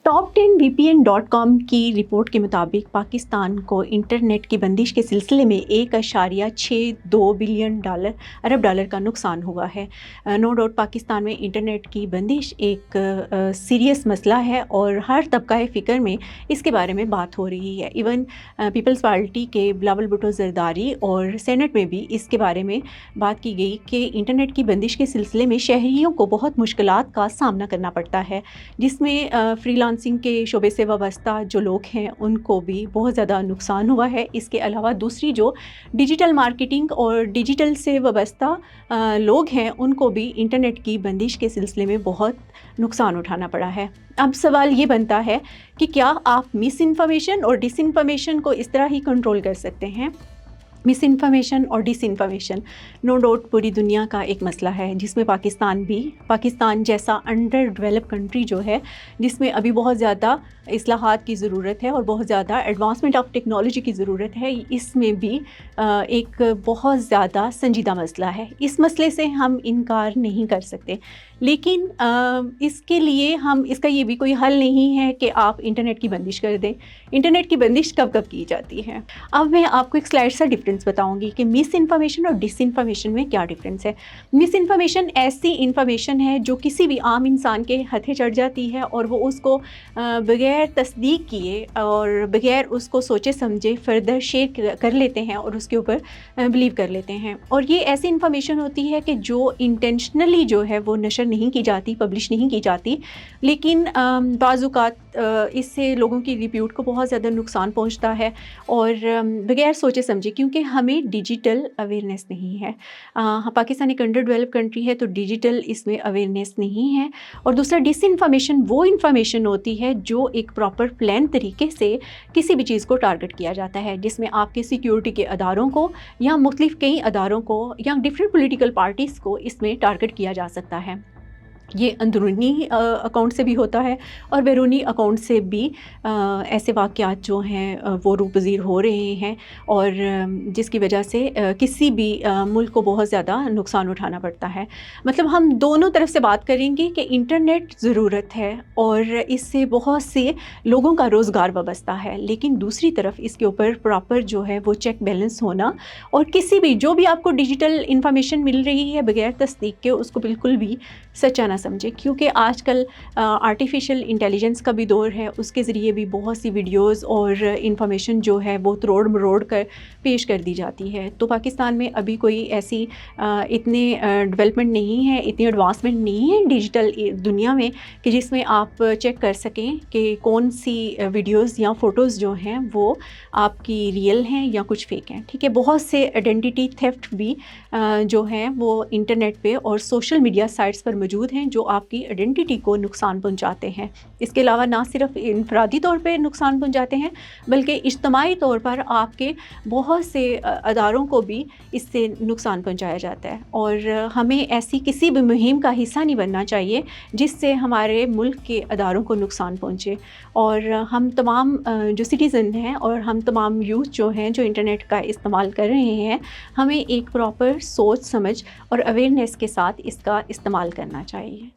top10vpn.com की report के मुताबिक पाकिस्तान को इंटरनेट की बंदिश के सिलसिले में 1.62 बिलियन अरब डॉलर का नुकसान हुआ है। नो डाउट पाकिस्तान में इंटरनेट की बंदिश एक सीरियस मसला है और हर तबका फ़िक्र में इसके बारे में बात हो रही है। इवन पीपल्स पार्टी के बिलावल भुट्टो जरदारी और सेनेट में भी इसके बारे में बात की गई कि इंटरनेट की बंदिश के सिलसिले में शहरियों को बहुत मुश्किलात का सामना करना पड़ता है, जिसमें फ्रीलांसिंग के शोबे से वाबस्ता जो लोग हैं उनको भी बहुत ज़्यादा नुकसान हुआ है। इसके अलावा दूसरी जो डिजिटल मार्केटिंग और डिजिटल से वाबस्ता लोग हैं उनको भी इंटरनेट की बंदिश के सिलसिले में बहुत नुकसान उठाना पड़ा है। अब सवाल ये बनता है कि क्या आप मिस इन्फॉर्मेशन और डिस इन्फॉर्मेशन को इस तरह ही कंट्रोल कर सकते हैं? मिस इन्फॉर्मेशन और डिस इन्फॉर्मेशन नो डाउट पूरी दुनिया का एक मसला है, जिसमें पाकिस्तान जैसा अंडर डेवलप कंट्री जो है, जिसमें अभी बहुत ज़्यादा इस्लाहात की ज़रूरत है और बहुत ज़्यादा एडवांसमेंट ऑफ टेक्नोलॉजी की ज़रूरत है, इसमें भी एक बहुत ज़्यादा संजीदा मसला है। इस मसले से हम इनकार नहीं कर सकते, लेकिन इसके लिए इसका ये भी कोई हल नहीं है कि आप इंटरनेट की बंदिश कर दें। इंटरनेट की बंदिश कब कब की जाती है? अब मैं आपको एक स्लाइड सा डिफरेंस बताऊंगी कि मिस इन्फॉर्मेशन और डिस इन्फॉर्मेशन में क्या डिफरेंस है। मिस इन्फॉर्मेशन ऐसी इन्फॉर्मेशन है जो किसी भी आम इंसान के हथे चढ़ जाती है और वो उसको बगैर तस्दीक किए और बगैर उसको सोचे समझे फर्दर शेयर कर लेते हैं और उसके ऊपर बिलीव कर लेते हैं। और ये ऐसी इन्फॉर्मेशन होती है कि जो इंटेंशनली जो है वो नशर नहीं की जाती, पब्लिश नहीं की जाती, लेकिन बाज़-औक़ात इससे लोगों की रिप्यूट को बहुत ज़्यादा नुकसान पहुंचता है और बगैर सोचे समझे, क्योंकि हमें डिजिटल अवेयरनेस नहीं है। पाकिस्तान एक अंडर डेवलप कंट्री है तो डिजिटल इसमें अवेयरनेस नहीं है। और दूसरा डिस इन्फॉर्मेशन वो इन्फॉर्मेशन होती है जो एक प्रॉपर प्लान तरीके से किसी भी चीज़ को टारगेट किया जाता है, जिसमें आपके सिक्योरिटी के अदारों को या मुख्तलिफ कई अदारों को या डिफरेंट पॉलिटिकल पार्टीज़ को इसमें टारगेट किया जा सकता है। ये अंदरूनी अकाउंट से भी होता है और बैरूनी अकाउंट से भी ऐसे वाक़यात जो हैं वो रूपज़ीर हो रहे हैं और जिसकी वजह से किसी भी मुल्क को बहुत ज़्यादा नुकसान उठाना पड़ता है। मतलब हम दोनों तरफ से बात करेंगे कि इंटरनेट ज़रूरत है और इससे बहुत से लोगों का रोज़गार वाबस्ता है, लेकिन दूसरी तरफ इसके ऊपर प्रॉपर जो है वो चेक बैलेंस होना और किसी भी जो भी आपको डिजिटल इंफॉर्मेशन मिल रही है बगैर तस्दीक के उसको बिल्कुल भी सच्चा ना समझे, क्योंकि आजकल आर्टिफिशियल इंटेलिजेंस का भी दौर है। उसके ज़रिए भी बहुत सी वीडियोस और इंफॉर्मेशन जो है वो तरोड़ मरोड़ कर पेश कर दी जाती है। तो पाकिस्तान में अभी कोई ऐसी इतने डेवलपमेंट नहीं है, इतनी एडवांसमेंट नहीं है डिजिटल दुनिया में कि जिसमें आप चेक कर सकें कि कौन सी वीडियोज़ या फ़ोटोज़ जो हैं वो आपकी रियल हैं या कुछ फ़ेक हैं। ठीक है, बहुत से आइडेंटिटी थेफ्ट भी जो हैं वो इंटरनेट पे और सोशल मीडिया साइट्स पर मौजूद हैं जो आपकी आइडेंटिटी को नुकसान पहुंचाते हैं। इसके अलावा ना सिर्फ इनफरादी तौर पे नुकसान पहुंचाते हैं बल्कि इज्तमाही तौर पर आपके बहुत से अदारों को भी इससे नुकसान पहुंचाया जाता है। और हमें ऐसी किसी भी मुहिम का हिस्सा नहीं बनना चाहिए जिससे हमारे मुल्क के अदारों को नुकसान पहुंचे। और हम तमाम जो सिटीज़न हैं और हम तमाम यूथ जो हैं जो इंटरनेट का इस्तेमाल कर रहे हैं, हमें एक प्रॉपर सोच समझ और अवेयरनेस के साथ इसका इस्तेमाल करना चाहिए।